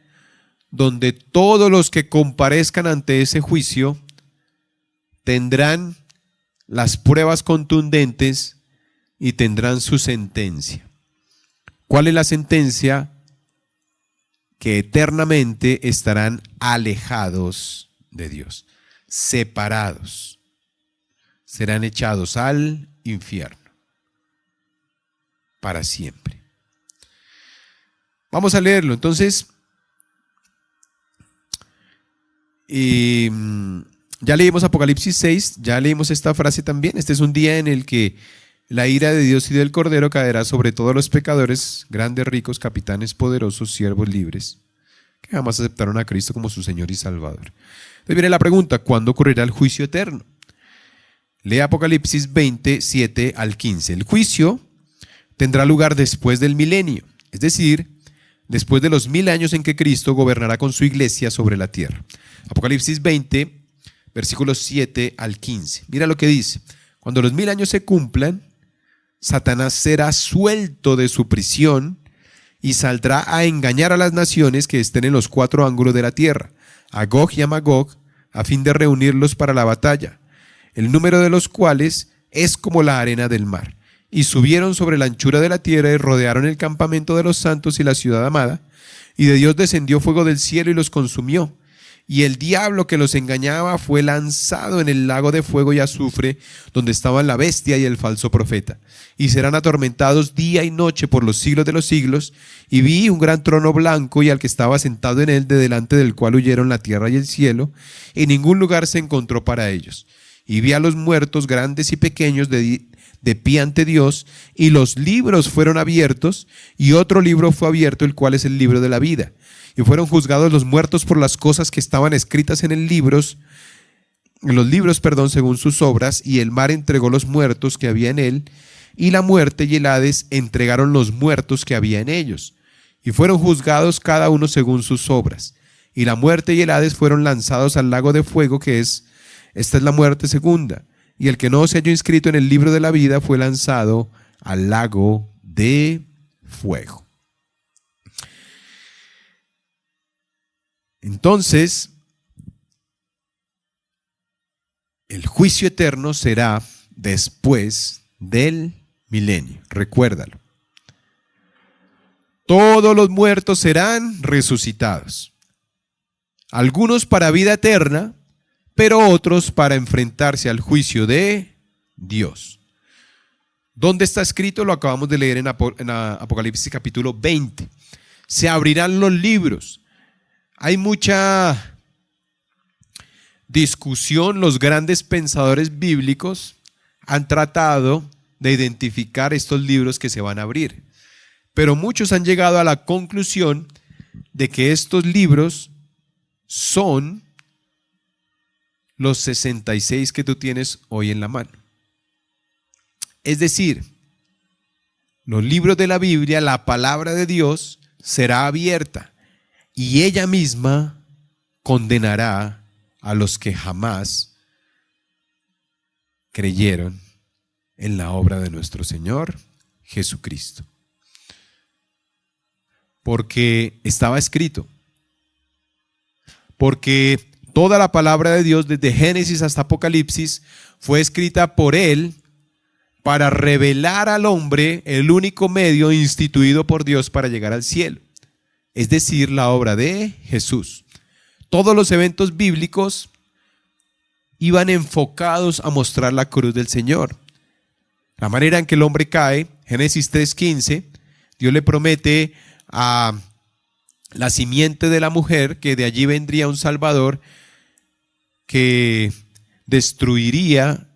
donde todos los que comparezcan ante ese juicio tendrán las pruebas contundentes y tendrán su sentencia. ¿Cuál es la sentencia? Que eternamente estarán alejados de Dios, separados, serán echados al infierno para siempre. Vamos a leerlo. Entonces, ya leímos Apocalipsis 6, ya leímos esta frase también. Este es un día en el que la ira de Dios y del Cordero caerá sobre todos los pecadores, grandes, ricos, capitanes, poderosos, siervos libres, que jamás aceptaron a Cristo como su Señor y Salvador. Entonces viene la pregunta, ¿cuándo ocurrirá el juicio eterno? Lee Apocalipsis 20, 7 al 15. El juicio tendrá lugar después del milenio, es decir, después de los 1000 años en que Cristo gobernará con su iglesia sobre la tierra. Apocalipsis 20, versículos 7 al 15. Mira lo que dice. Cuando los 1000 años se cumplan, Satanás será suelto de su prisión y saldrá a engañar a las naciones que estén en los 4 ángulos de la tierra, a Gog y a Magog, a fin de reunirlos para la batalla, el número de los cuales es como la arena del mar. Y subieron sobre la anchura de la tierra y rodearon el campamento de los santos y la ciudad amada, y de Dios descendió fuego del cielo y los consumió. Y el diablo que los engañaba fue lanzado en el lago de fuego y azufre, donde estaban la bestia y el falso profeta. Y serán atormentados día y noche por los siglos de los siglos. Y vi un gran trono blanco y al que estaba sentado en él, de delante del cual huyeron la tierra y el cielo, y ningún lugar se encontró para ellos. Y vi a los muertos, grandes y pequeños, de pie ante Dios, y los libros fueron abiertos, y otro libro fue abierto, el cual es el libro de la vida. Y fueron juzgados los muertos por las cosas que estaban escritas en los libros, según sus obras, y el mar entregó los muertos que había en él, y la muerte y el Hades entregaron los muertos que había en ellos. Y fueron juzgados cada uno según sus obras. Y la muerte y el Hades fueron lanzados al lago de fuego, esta es la muerte segunda. Y el que no se halló inscrito en el libro de la vida fue lanzado al lago de fuego. Entonces, el juicio eterno será después del milenio. Recuérdalo. Todos los muertos serán resucitados. Algunos para vida eterna, pero otros para enfrentarse al juicio de Dios. ¿Dónde está escrito? Lo acabamos de leer en Apocalipsis capítulo 20. Se abrirán los libros. Hay mucha discusión. Los grandes pensadores bíblicos han tratado de identificar estos libros que se van a abrir. Pero muchos han llegado a la conclusión de que estos libros son los 66 que tú tienes hoy en la mano. Es decir, los libros de la Biblia, la palabra de Dios, será abierta y ella misma condenará a los que jamás creyeron en la obra de nuestro Señor Jesucristo. Porque estaba escrito. Porque toda la palabra de Dios, desde Génesis hasta Apocalipsis, fue escrita por Él para revelar al hombre el único medio instituido por Dios para llegar al cielo. Es decir, la obra de Jesús. Todos los eventos bíblicos iban enfocados a mostrar la cruz del Señor. La manera en que el hombre cae, Génesis 3:15, Dios le promete a la simiente de la mujer que de allí vendría un Salvador que destruiría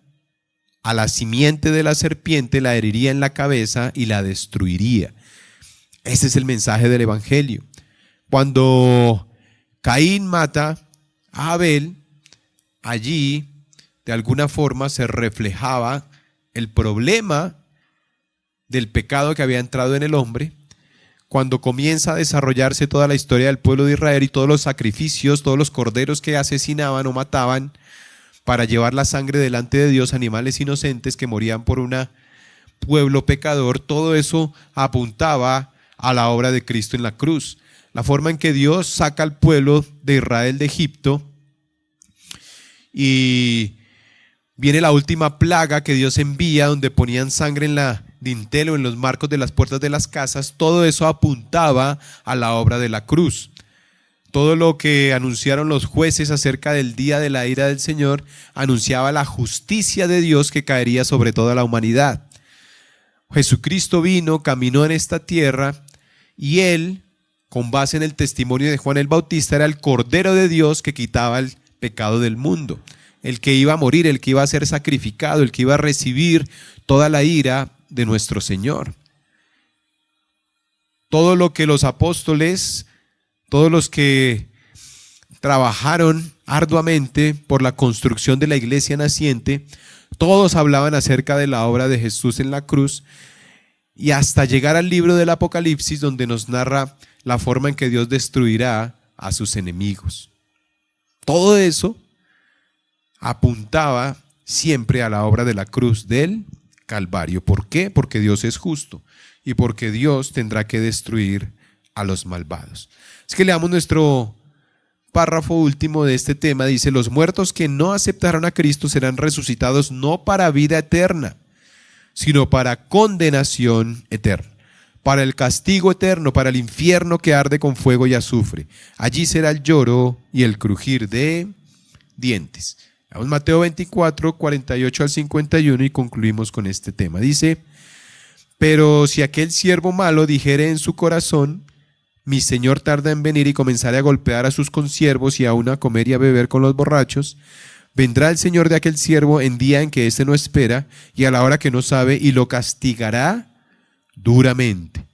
a la simiente de la serpiente, la heriría en la cabeza y la destruiría. Ese es el mensaje del Evangelio. Cuando Caín mata a Abel, allí de alguna forma se reflejaba el problema del pecado que había entrado en el hombre, cuando comienza a desarrollarse toda la historia del pueblo de Israel y todos los sacrificios, todos los corderos que asesinaban o mataban para llevar la sangre delante de Dios, animales inocentes que morían por un pueblo pecador, todo eso apuntaba a la obra de Cristo en la cruz. La forma en que Dios saca al pueblo de Israel de Egipto, y viene la última plaga que Dios envía, donde ponían sangre en la dintel o en los marcos de las puertas de las casas. Todo eso apuntaba a la obra de la cruz. Todo lo que anunciaron los jueces acerca del día de la ira del Señor anunciaba la justicia de Dios que caería sobre toda la humanidad. Jesucristo vino, caminó en esta tierra, y Él, con base en el testimonio de Juan el Bautista, era el Cordero de Dios que quitaba el pecado del mundo, el que iba a morir, el que iba a ser sacrificado, el que iba a recibir toda la ira de nuestro Señor. Todo lo que los apóstoles, todos los que trabajaron arduamente por la construcción de la iglesia naciente, todos hablaban acerca de la obra de Jesús en la cruz, y hasta llegar al libro del Apocalipsis, donde nos narra la forma en que Dios destruirá a sus enemigos. Todo eso apuntaba siempre a la obra de la cruz del Calvario. ¿Por qué? Porque Dios es justo y porque Dios tendrá que destruir a los malvados. Es que leamos nuestro párrafo último de este tema. Dice: los muertos que no aceptaron a Cristo serán resucitados no para vida eterna, sino para condenación eterna, para el castigo eterno, para el infierno que arde con fuego y azufre. Allí será el lloro y el crujir de dientes. Vamos Mateo 24, 48 al 51 y concluimos con este tema. Dice: pero si aquel siervo malo dijere en su corazón: mi señor tarda en venir, y comenzare a golpear a sus consiervos y aún a comer y a beber con los borrachos, vendrá el señor de aquel siervo en día en que éste no espera y a la hora que no sabe, y lo castigará duramente,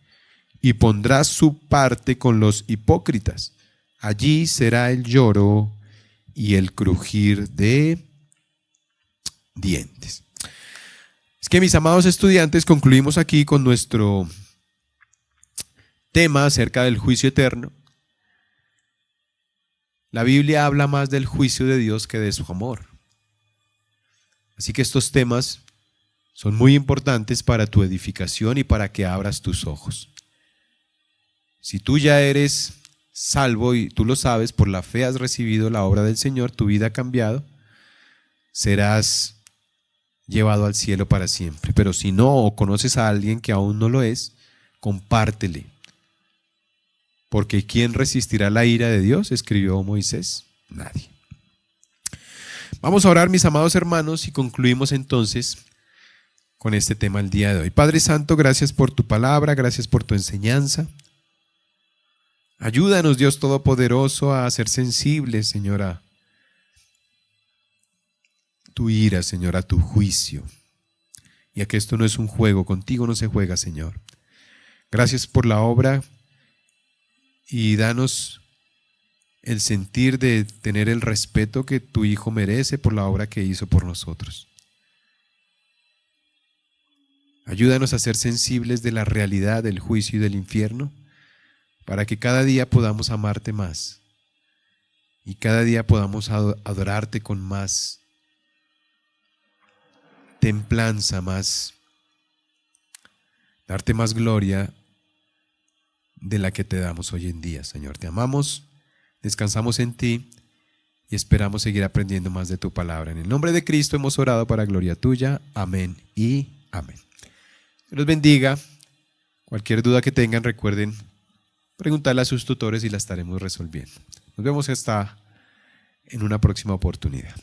y pondrá su parte con los hipócritas. Allí será el lloro y el crujir de dientes. Es que, mis amados estudiantes, concluimos aquí con nuestro tema acerca del juicio eterno. La Biblia habla más del juicio de Dios que de su amor. Así que estos temas son muy importantes para tu edificación y para que abras tus ojos. Si tú ya eres salvo y tú lo sabes, por la fe has recibido la obra del Señor, tu vida ha cambiado, serás llevado al cielo para siempre. Pero si no, o conoces a alguien que aún no lo es, compártele. Porque ¿quién resistirá la ira de Dios?, escribió Moisés. Nadie. Vamos a orar, mis amados hermanos, y concluimos entonces con este tema el día de hoy. Padre Santo, gracias por tu palabra, gracias por tu enseñanza. Ayúdanos, Dios Todopoderoso, a ser sensibles, Señor, a tu ira, Señor, a tu juicio. Y a que esto no es un juego, contigo no se juega, Señor. Gracias por la obra, y danos el sentir de tener el respeto que tu Hijo merece por la obra que hizo por nosotros. Ayúdanos a ser sensibles de la realidad del juicio y del infierno, para que cada día podamos amarte más y cada día podamos adorarte con más templanza, darte más gloria de la que te damos hoy en día, Señor. Te amamos, descansamos en ti y esperamos seguir aprendiendo más de tu palabra. En el nombre de Cristo hemos orado para gloria tuya. Amén y amén. Dios los bendiga. Cualquier duda que tengan, recuerden preguntarle a sus tutores y la estaremos resolviendo. Nos vemos hasta en una próxima oportunidad.